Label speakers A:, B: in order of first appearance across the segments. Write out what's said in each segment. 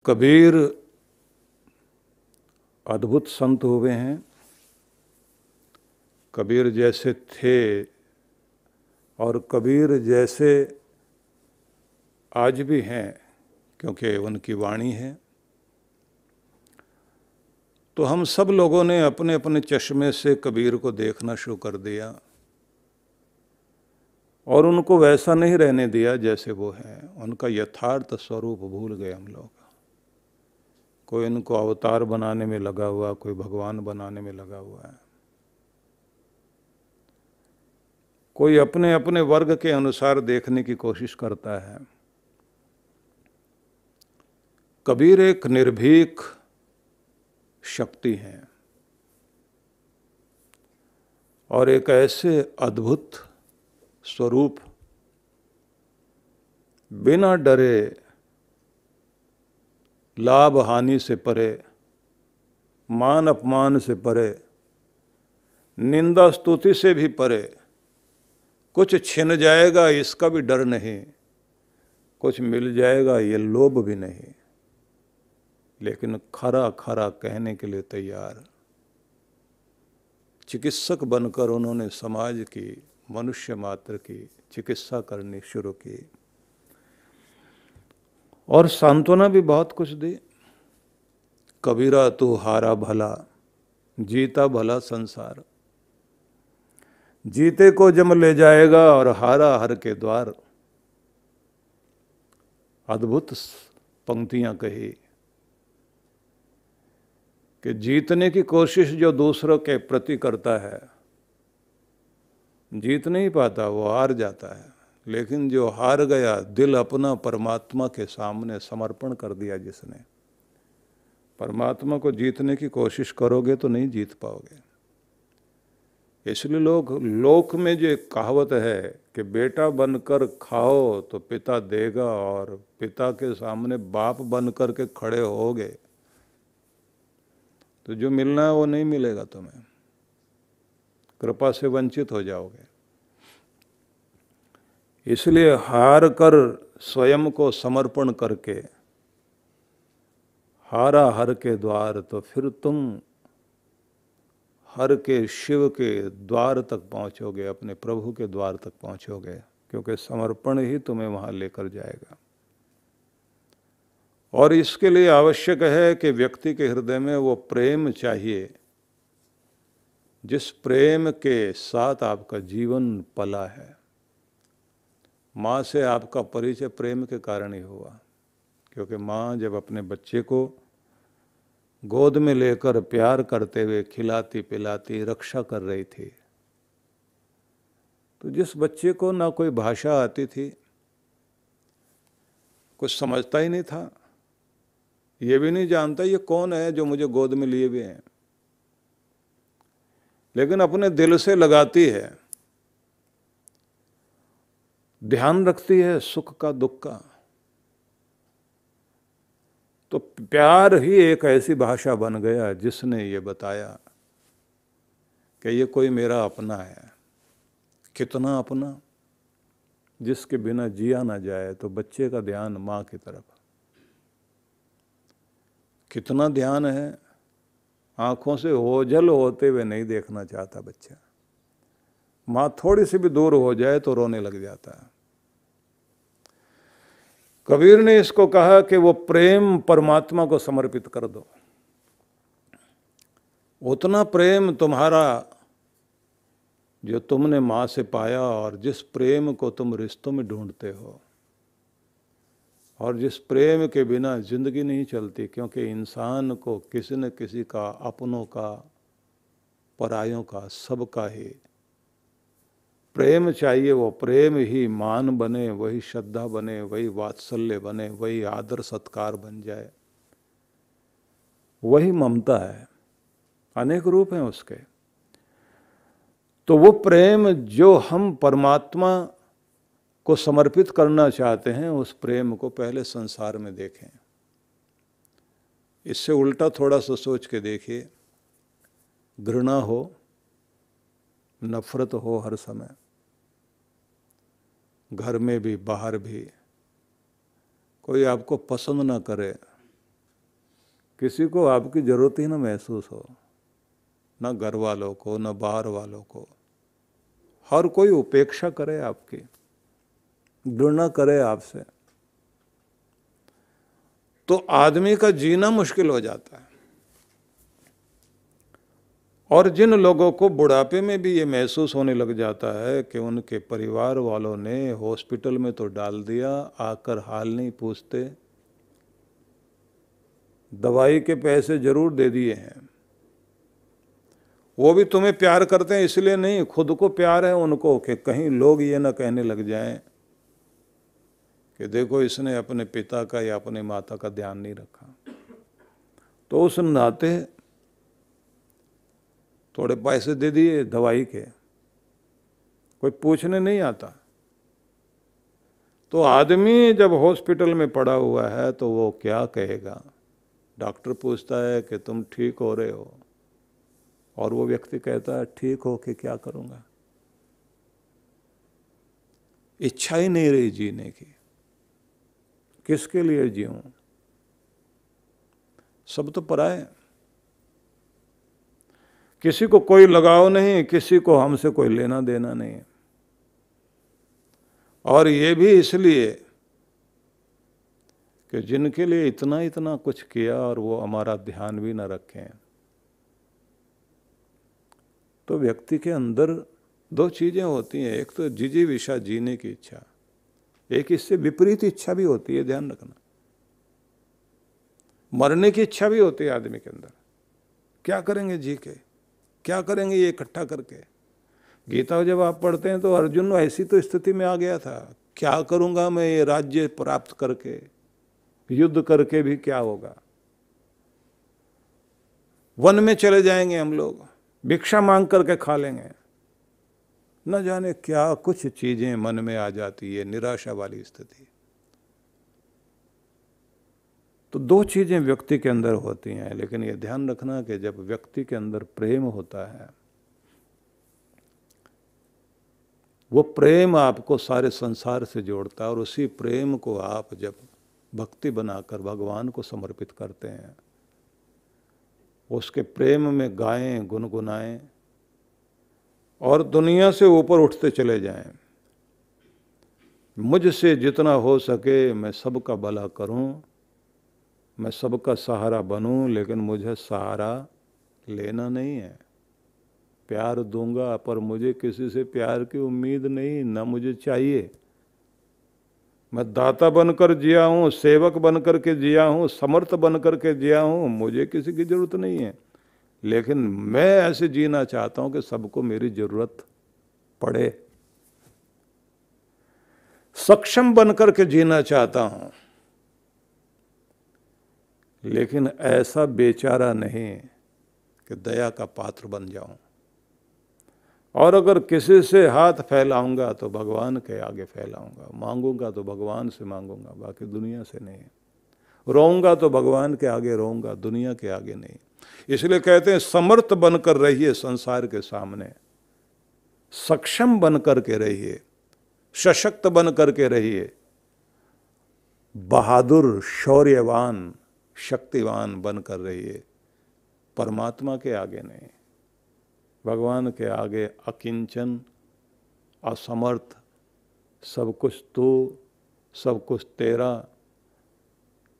A: कबीर अद्भुत संत हुए हैं। कबीर जैसे थे और कबीर जैसे आज भी हैं, क्योंकि उनकी वाणी है। तो हम सब लोगों ने अपने अपने चश्मे से कबीर को देखना शुरू कर दिया और उनको वैसा नहीं रहने दिया जैसे वो हैं। उनका यथार्थ स्वरूप भूल गए हम लोग। कोई इनको अवतार बनाने में लगा हुआ, कोई भगवान बनाने में लगा हुआ है, कोई अपने अपने वर्ग के अनुसार देखने की कोशिश करता है। कबीर एक निर्भीक शक्ति हैं और एक ऐसे अद्भुत स्वरूप, बिना डरे, लाभ हानि से परे, मान अपमान से परे, निंदा स्तुति से भी परे, कुछ छिन जाएगा इसका भी डर नहीं, कुछ मिल जाएगा ये लोभ भी नहीं, लेकिन खरा खरा कहने के लिए तैयार। चिकित्सक बनकर उन्होंने समाज की, मनुष्य मात्र की चिकित्सा करनी शुरू की और सांत्वना भी बहुत कुछ दी। कबीरा तू हारा भला, जीता भला संसार। जीते को जम ले जाएगा और हारा हर के द्वार। अद्भुत पंक्तियां कही कि जीतने की कोशिश जो दूसरों के प्रति करता है जीत नहीं पाता, वो हार जाता है। लेकिन जो हार गया, दिल अपना परमात्मा के सामने समर्पण कर दिया जिसने, परमात्मा को जीतने की कोशिश करोगे तो नहीं जीत पाओगे। इसलिए लोक में जो एक कहावत है कि बेटा बनकर खाओ तो पिता देगा और पिता के सामने बाप बनकर के खड़े होगे तो जो मिलना है वो नहीं मिलेगा तुम्हें, कृपा से वंचित हो जाओगे। इसलिए हार कर स्वयं को समर्पण करके हारा हर के द्वार, तो फिर तुम हर के, शिव के द्वार तक पहुंचोगे, अपने प्रभु के द्वार तक पहुंचोगे, क्योंकि समर्पण ही तुम्हें वहां लेकर जाएगा। और इसके लिए आवश्यक है कि व्यक्ति के हृदय में वो प्रेम चाहिए जिस प्रेम के साथ आपका जीवन पला है। माँ से आपका परिचय प्रेम के कारण ही हुआ, क्योंकि माँ जब अपने बच्चे को गोद में लेकर प्यार करते हुए खिलाती पिलाती रक्षा कर रही थी, तो जिस बच्चे को ना कोई भाषा आती थी, कुछ समझता ही नहीं था, ये भी नहीं जानता ये कौन है जो मुझे गोद में लिए हुए हैं, लेकिन अपने दिल से लगाती है, ध्यान रखती है सुख का दुख का। तो प्यार ही एक ऐसी भाषा बन गया जिसने ये बताया कि ये कोई मेरा अपना है। कितना अपना, जिसके बिना जिया ना जाए। तो बच्चे का ध्यान माँ की तरफ, कितना ध्यान है, आंखों से ओझल होते हुए नहीं देखना चाहता बच्चा। माँ थोड़ी सी भी दूर हो जाए तो रोने लग जाता है। कबीर ने इसको कहा कि वो प्रेम परमात्मा को समर्पित कर दो। उतना प्रेम तुम्हारा जो तुमने माँ से पाया और जिस प्रेम को तुम रिश्तों में ढूंढते हो और जिस प्रेम के बिना जिंदगी नहीं चलती, क्योंकि इंसान को किसी न किसी का, अपनों का, परायों का, सबका ही प्रेम चाहिए। वो प्रेम ही मान बने, वही श्रद्धा बने, वही वात्सल्य बने, वही आदर सत्कार बन जाए, वही ममता है। अनेक रूप हैं उसके। तो वो प्रेम जो हम परमात्मा को समर्पित करना चाहते हैं, उस प्रेम को पहले संसार में देखें। इससे उल्टा थोड़ा सा सोच के देखिए, घृणा हो, नफरत हो हर समय, घर में भी बाहर भी, कोई आपको पसंद ना करे, किसी को आपकी जरूरत ही ना महसूस हो, ना घर वालों को, ना बाहर वालों को। हर कोई उपेक्षा करे आपकी, घृणा करे आपसे, तो आदमी का जीना मुश्किल हो जाता है। और जिन लोगों को बुढ़ापे में भी ये महसूस होने लग जाता है कि उनके परिवार वालों ने हॉस्पिटल में तो डाल दिया, आकर हाल नहीं पूछते, दवाई के पैसे जरूर दे दिए हैं, वो भी तुम्हें प्यार करते हैं इसलिए नहीं, खुद को प्यार है उनको कि कहीं लोग ये ना कहने लग जाएं कि देखो इसने अपने पिता का या अपने माता का ध्यान नहीं रखा। तो उस नाते थोड़े पैसे दे दिए दवाई के, कोई पूछने नहीं आता। तो आदमी जब हॉस्पिटल में पड़ा हुआ है तो वो क्या कहेगा? डॉक्टर पूछता है कि तुम ठीक हो रहे हो, और वो व्यक्ति कहता है ठीक हो के क्या करूंगा, इच्छा ही नहीं रही जीने की, किसके लिए जीऊं, सब तो पराए, किसी को कोई लगाव नहीं, किसी को हमसे कोई लेना देना नहीं। और ये भी इसलिए कि जिनके लिए इतना इतना कुछ किया और वो हमारा ध्यान भी न रखें। तो व्यक्ति के अंदर दो चीजें होती हैं, एक तो जिजीविषा जीने की इच्छा, एक इससे विपरीत इच्छा भी होती है, ध्यान रखना। मरने की इच्छा भी होती है आदमी के अंदर, क्या करेंगे जी के, क्या करेंगे ये इकट्ठा करके। गीता जब आप पढ़ते हैं तो अर्जुन ऐसी तो स्थिति में आ गया था, क्या करूंगा मैं ये राज्य प्राप्त करके, युद्ध करके भी क्या होगा, वन में चले जाएंगे हम लोग, भिक्षा मांग करके खा लेंगे, न जाने क्या कुछ चीजें मन में आ जाती है, निराशा वाली स्थिति। तो दो चीजें व्यक्ति के अंदर होती हैं, लेकिन ये ध्यान रखना कि जब व्यक्ति के अंदर प्रेम होता है, वो प्रेम आपको सारे संसार से जोड़ता है, और उसी प्रेम को आप जब भक्ति बनाकर भगवान को समर्पित करते हैं, उसके प्रेम में गाएं, गुनगुनाएं और दुनिया से ऊपर उठते चले जाएं। मुझसे जितना हो सके मैं सबका भला करूं, मैं सबका सहारा बनूं, लेकिन मुझे सहारा लेना नहीं है। प्यार दूंगा पर मुझे किसी से प्यार की उम्मीद नहीं, ना मुझे चाहिए। मैं दाता बनकर जिया हूँ, सेवक बनकर के जिया हूँ, समर्थ बनकर के जिया हूँ, मुझे किसी की जरूरत नहीं है। लेकिन मैं ऐसे जीना चाहता हूँ कि सबको मेरी जरूरत पड़े, सक्षम बनकर के जीना चाहता हूँ, लेकिन ऐसा बेचारा नहीं कि दया का पात्र बन जाऊं। और अगर किसी से हाथ फैलाऊंगा तो भगवान के आगे फैलाऊंगा, मांगूंगा तो भगवान से मांगूंगा, बाकी दुनिया से नहीं। रोऊंगा तो भगवान के आगे रोऊंगा, दुनिया के आगे नहीं। इसलिए कहते हैं समर्थ बनकर रहिए संसार के सामने, सक्षम बनकर के रहिए, सशक्त बनकर के रहिए, बहादुर, शौर्यवान, शक्तिवान बनकर रहिए, परमात्मा के आगे नहीं। भगवान के आगे अकिंचन, असमर्थ, सब कुछ तू, सब कुछ तेरा,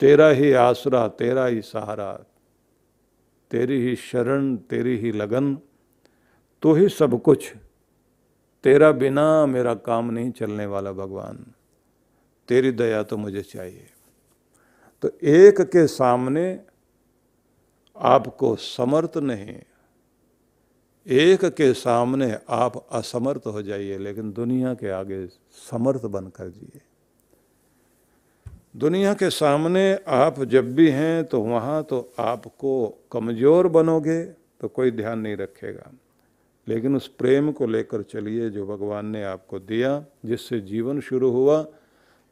A: तेरा ही आसरा, तेरा ही सहारा, तेरी ही शरण, तेरी ही लगन, तू ही सब कुछ, तेरा बिना मेरा काम नहीं चलने वाला भगवान, तेरी दया तो मुझे चाहिए। तो एक के सामने आपको समर्थ नहीं, एक के सामने आप असमर्थ हो जाइए, लेकिन दुनिया के आगे समर्थ बनकर जिए। दुनिया के सामने आप जब भी हैं तो वहाँ तो आपको कमज़ोर बनोगे तो कोई ध्यान नहीं रखेगा, लेकिन उस प्रेम को लेकर चलिए जो भगवान ने आपको दिया, जिससे जीवन शुरू हुआ,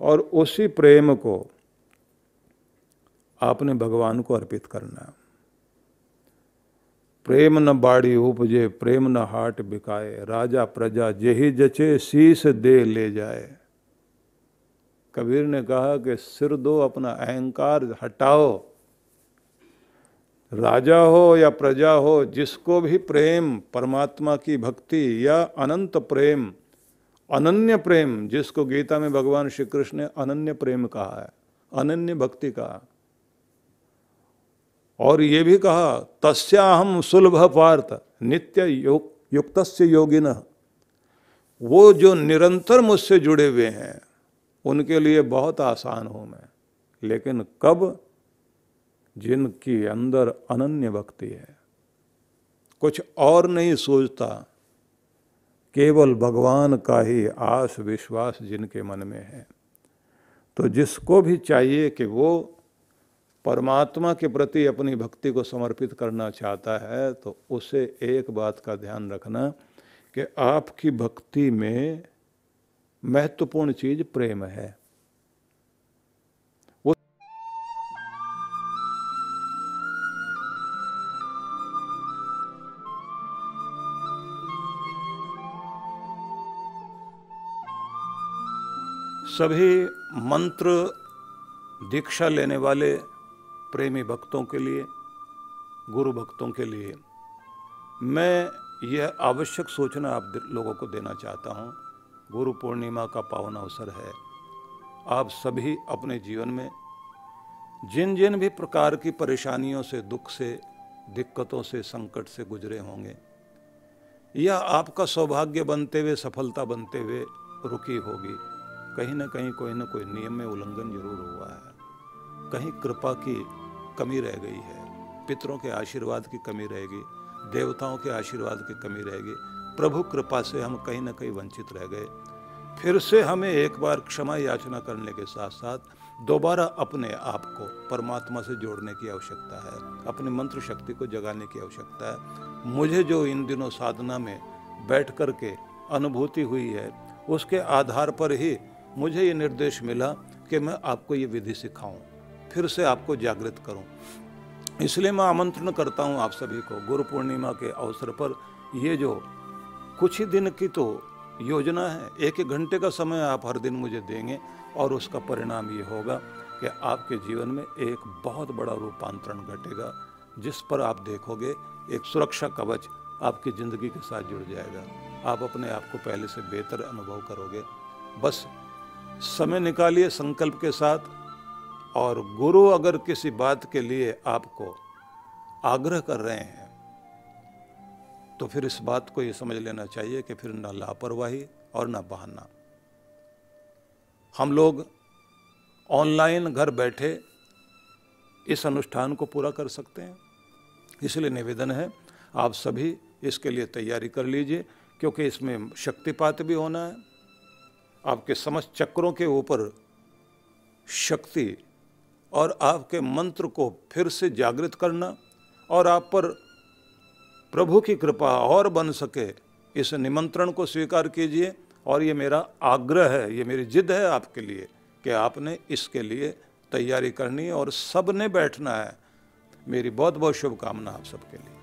A: और उसी प्रेम को आपने भगवान को अर्पित करना। प्रेम न बाड़ी उपजे, प्रेम न हाट बिकाए, राजा प्रजा जेहि जचे, शीस दे ले जाए। कबीर ने कहा कि सिर दो, अपना अहंकार हटाओ, राजा हो या प्रजा हो, जिसको भी प्रेम, परमात्मा की भक्ति या अनंत प्रेम, अनन्य प्रेम, जिसको गीता में भगवान श्री कृष्ण ने अनन्य प्रेम कहा है, अनन्य भक्ति कहा, और ये भी कहा तस्याहम सुलभ पार्थ नित्य युक्तस्य योगिनः, वो जो निरंतर मुझसे जुड़े हुए हैं उनके लिए बहुत आसान हूं मैं। लेकिन कब? जिनकी अंदर अनन्य भक्ति है, कुछ और नहीं सोचता, केवल भगवान का ही आस विश्वास जिनके मन में है। तो जिसको भी चाहिए कि वो परमात्मा के प्रति अपनी भक्ति को समर्पित करना चाहता है, तो उसे एक बात का ध्यान रखना कि आपकी भक्ति में महत्वपूर्ण चीज प्रेम है। सभी मंत्र दीक्षा लेने वाले प्रेमी भक्तों के लिए, गुरु भक्तों के लिए मैं यह आवश्यक सूचना आप लोगों को देना चाहता हूँ। गुरु पूर्णिमा का पावन अवसर है। आप सभी अपने जीवन में जिन जिन भी प्रकार की परेशानियों से, दुख से, दिक्कतों से, संकट से गुजरे होंगे, यह आपका सौभाग्य बनते हुए, सफलता बनते हुए रुकी होगी। कहीं ना कहीं कोई ना कोई नियम में उल्लंघन जरूर हुआ है, कहीं कृपा की कमी रह गई है, पितरों के आशीर्वाद की कमी रहेगी, देवताओं के आशीर्वाद की कमी रहेगी, प्रभु कृपा से हम कहीं ना कहीं वंचित रह गए। फिर से हमें एक बार क्षमा याचना करने के साथ साथ दोबारा अपने आप को परमात्मा से जोड़ने की आवश्यकता है, अपनी मंत्र शक्ति को जगाने की आवश्यकता है। मुझे जो इन दिनों साधना में बैठ कर के अनुभूति हुई है, उसके आधार पर ही मुझे ये निर्देश मिला कि मैं आपको ये विधि सिखाऊं, फिर से आपको जागृत करूं। इसलिए मैं आमंत्रण करता हूं आप सभी को, गुरु पूर्णिमा के अवसर पर ये जो कुछ ही दिन की तो योजना है, 1-1 घंटे का समय आप हर दिन मुझे देंगे और उसका परिणाम ये होगा कि आपके जीवन में एक बहुत बड़ा रूपांतरण घटेगा, जिस पर आप देखोगे एक सुरक्षा कवच आपकी ज़िंदगी के साथ जुड़ जाएगा। आप अपने आप को पहले से बेहतर अनुभव करोगे। बस समय निकालिए संकल्प के साथ, और गुरु अगर किसी बात के लिए आपको आग्रह कर रहे हैं तो फिर इस बात को ये समझ लेना चाहिए कि फिर ना लापरवाही और ना बहाना। हम लोग ऑनलाइन घर बैठे इस अनुष्ठान को पूरा कर सकते हैं, इसलिए निवेदन है आप सभी इसके लिए तैयारी कर लीजिए, क्योंकि इसमें शक्तिपात भी होना है। आपके समस्त चक्रों के ऊपर शक्ति और आपके मंत्र को फिर से जागृत करना, और आप पर प्रभु की कृपा और बन सके, इस निमंत्रण को स्वीकार कीजिए। और ये मेरा आग्रह है, ये मेरी जिद है आपके लिए कि आपने इसके लिए तैयारी करनी है और सबने बैठना है। मेरी बहुत बहुत शुभकामना आप सबके लिए।